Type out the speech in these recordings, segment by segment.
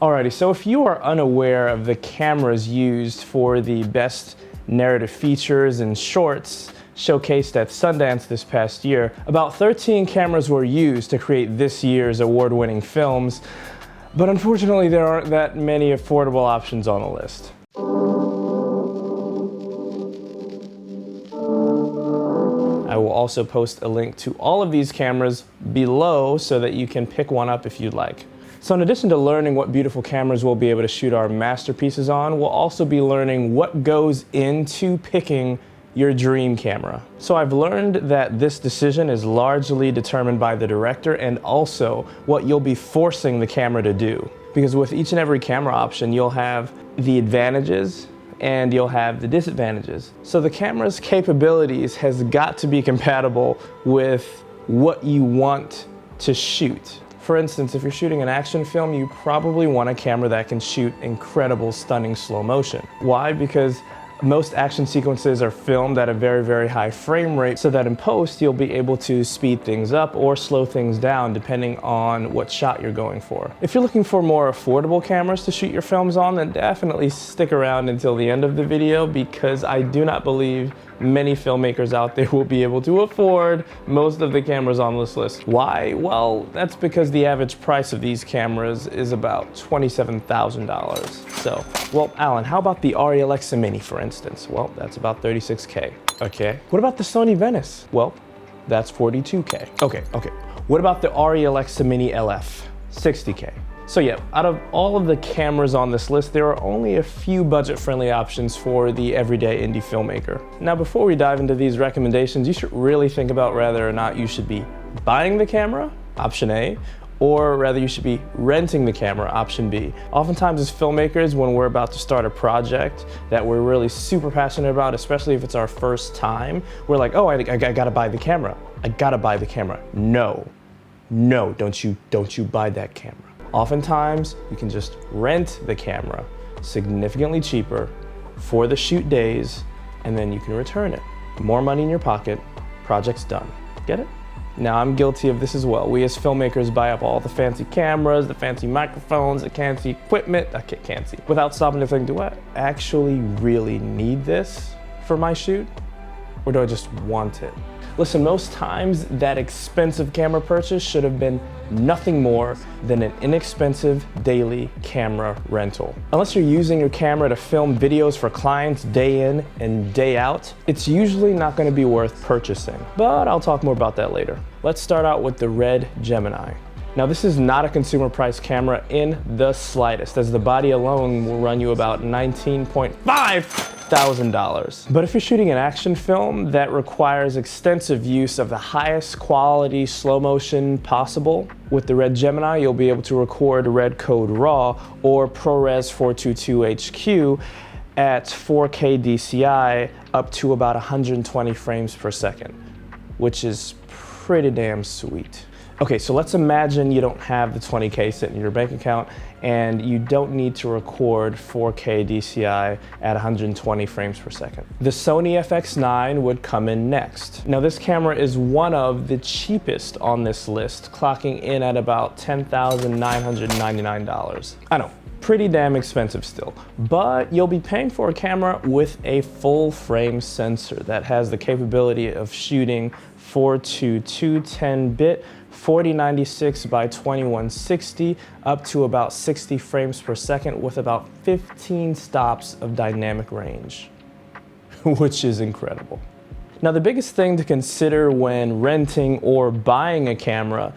Alrighty, so if you are unaware of the cameras used for the best narrative features and shorts showcased at Sundance this past year, about 13 cameras were used to create this year's award-winning films, but unfortunately there aren't that many affordable options on the list. I will also post a link to all of these cameras below so that you can pick one up if you'd like. So in addition to learning what beautiful cameras we'll be able to shoot our masterpieces on, we'll also be learning what goes into picking your dream camera. So I've learned that this decision is largely determined by the director and also what you'll be forcing the camera to do. Because with each and every camera option, you'll have the advantages and you'll have the disadvantages. So the camera's capabilities has got to be compatible with what you want to shoot. For instance, if you're shooting an action film, you probably want a camera that can shoot incredible, stunning slow motion. Why? Because most action sequences are filmed at a very, very high frame rate, so that in post you'll be able to speed things up or slow things down depending on what shot you're going for. If you're looking for more affordable cameras to shoot your films on, then definitely stick around until the end of the video, because I do not believe many filmmakers out there will be able to afford most of the cameras on this list. Why? Well, that's because the average price of these cameras is about $27,000. So, well, Alan, how about the RE Alexa Mini, for instance? Well, that's about $36K. Okay. What about the Sony Venice? Well, that's $42K. Okay. What about the RE Alexa Mini LF? $60K. So yeah, out of all of the cameras on this list, there are only a few budget-friendly options for the everyday indie filmmaker. Now, before we dive into these recommendations, you should really think about whether or not you should be buying the camera, option A, or rather you should be renting the camera, option B. Oftentimes as filmmakers, when we're about to start a project that we're really super passionate about, especially if it's our first time, we're like, oh, I gotta buy the camera. I gotta buy the camera. No, don't you buy that camera. Oftentimes, you can just rent the camera, significantly cheaper, for the shoot days, and then you can return it. More money in your pocket, project's done. Get it? Now, I'm guilty of this as well. We as filmmakers buy up all the fancy cameras, the fancy microphones, the fancy equipment, without stopping to think, do I actually really need this for my shoot? Or do I just want it? Listen, most times that expensive camera purchase should have been nothing more than an inexpensive daily camera rental. Unless you're using your camera to film videos for clients day in and day out, it's usually not going to be worth purchasing. But I'll talk more about that later. Let's start out with the Red Gemini. Now, this is not a consumer price camera in the slightest, as the body alone will run you about $19,500. But if you're shooting an action film that requires extensive use of the highest quality slow motion possible, with the Red Gemini, you'll be able to record RedKomodo RAW or ProRes 422HQ at 4K DCI up to about 120 frames per second, which is pretty damn sweet. Okay, so let's imagine you don't have the 20K sitting in your bank account and you don't need to record 4K DCI at 120 frames per second. The Sony FX9 would come in next. Now, this camera is one of the cheapest on this list, clocking in at about $10,999. I know, pretty damn expensive still, but you'll be paying for a camera with a full frame sensor that has the capability of shooting 4:2 210-bit 4096 by 2160 up to about 60 frames per second with about 15 stops of dynamic range, which is incredible. Now, the biggest thing to consider when renting or buying a camera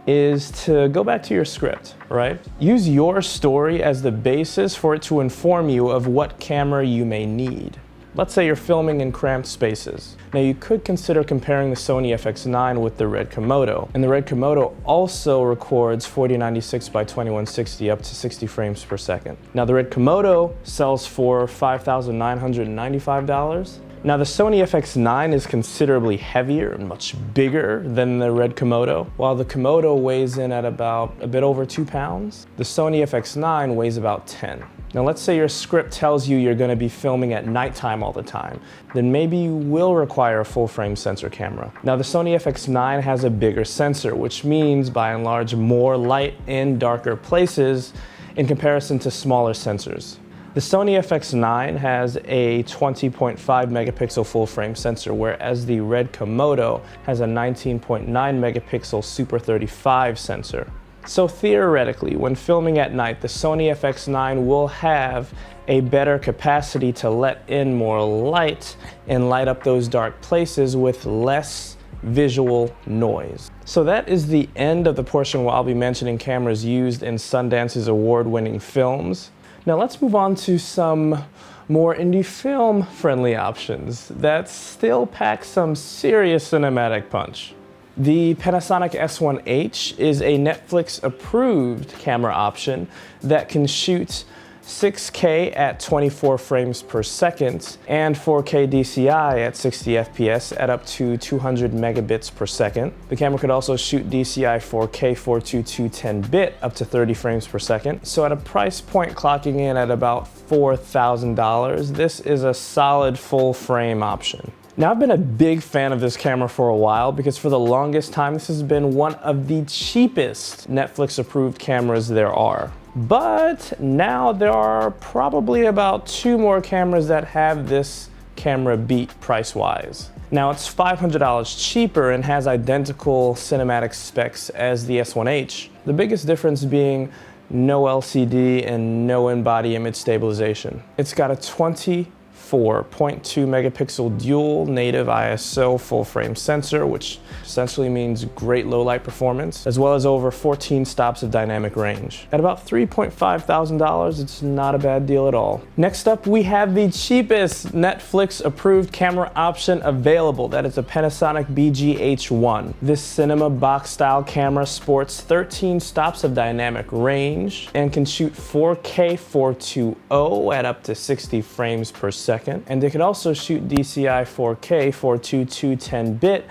is to go back to your script, right? Use your story as the basis for it to inform you of what camera you may need. Let's say you're filming in cramped spaces. Now, you could consider comparing the Sony FX9 with the RedKomodo. And the RedKomodo also records 4096 by 2160 up to 60 frames per second. Now, the RedKomodo sells for $5,995. Now, the Sony FX9 is considerably heavier and much bigger than the RedKomodo. While the Komodo weighs in at about a bit over 2 pounds, the Sony FX9 weighs about 10. Now, let's say your script tells you you're going to be filming at nighttime all the time. Then maybe you will require a full-frame sensor camera. Now, the Sony FX9 has a bigger sensor, which means, by and large, more light in darker places, in comparison to smaller sensors. The Sony FX9 has a 20.5 megapixel full frame sensor, whereas the RedKomodo has a 19.9 megapixel Super 35 sensor. So theoretically, when filming at night, the Sony FX9 will have a better capacity to let in more light and light up those dark places with less visual noise. So that is the end of the portion where I'll be mentioning cameras used in Sundance's award-winning films. Now let's move on to some more indie film friendly options that still pack some serious cinematic punch. The Panasonic S1H is a Netflix approved camera option that can shoot 6K at 24 frames per second and 4K DCI at 60 FPS at up to 200 megabits per second. The camera could also shoot DCI 4K 422 10-bit up to 30 frames per second. So at a price point clocking in at about $4,000, this is a solid full frame option. Now, I've been a big fan of this camera for a while because for the longest time, this has been one of the cheapest Netflix approved cameras there are. But now there are probably about 2 more cameras that have this camera beat price-wise. Now it's $500 cheaper and has identical cinematic specs as the S1H. The biggest difference being no LCD and no in-body image stabilization. It's got a 24.2 megapixel dual native ISO full frame sensor, which essentially means great low light performance, as well as over 14 stops of dynamic range. At about $3,500, it's not a bad deal at all. Next up, we have the cheapest Netflix approved camera option available. That is a Panasonic BGH1. This cinema box style camera sports 13 stops of dynamic range and can shoot 4K 420 at up to 60 frames per second. And they could also shoot DCI 4K 422 10-bit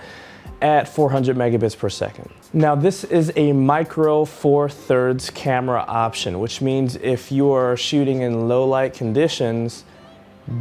at 400 megabits per second. Now this is a micro 4/3 camera option, which means if you are shooting in low light conditions,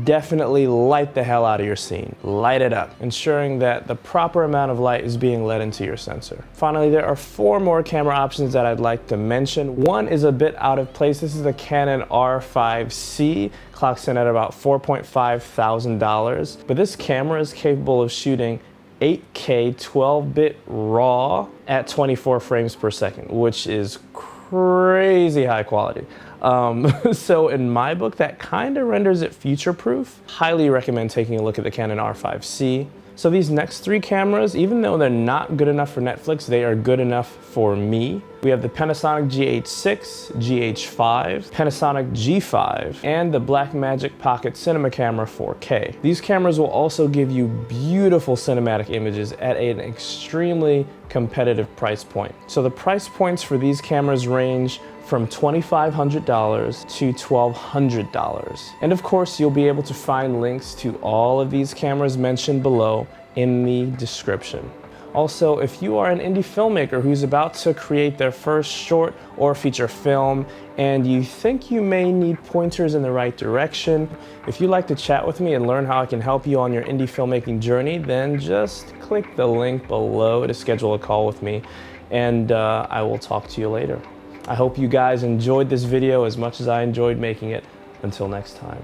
definitely light the hell out of your scene. Light it up, ensuring that the proper amount of light is being let into your sensor. Finally, there are 4 more camera options that I'd like to mention. One is a bit out of place. This is the Canon R5C, clocks in at about $4,500. But this camera is capable of shooting 8K 12-bit RAW at 24 frames per second, which is crazy high quality. So in my book, that kind of renders it future-proof. Highly recommend taking a look at the Canon R5C. So these next 3 cameras, even though they're not good enough for Netflix, they are good enough for me. We have the Panasonic GH6, GH5, Panasonic G5, and the Blackmagic Pocket Cinema Camera 4K. These cameras will also give you beautiful cinematic images at an extremely competitive price point. So the price points for these cameras range from $2,500 to $1,200. And of course, you'll be able to find links to all of these cameras mentioned below in the description. Also, if you are an indie filmmaker who's about to create their first short or feature film and you think you may need pointers in the right direction, if you'd like to chat with me and learn how I can help you on your indie filmmaking journey, then just click the link below to schedule a call with me, and I will talk to you later. I hope you guys enjoyed this video as much as I enjoyed making it. Until next time.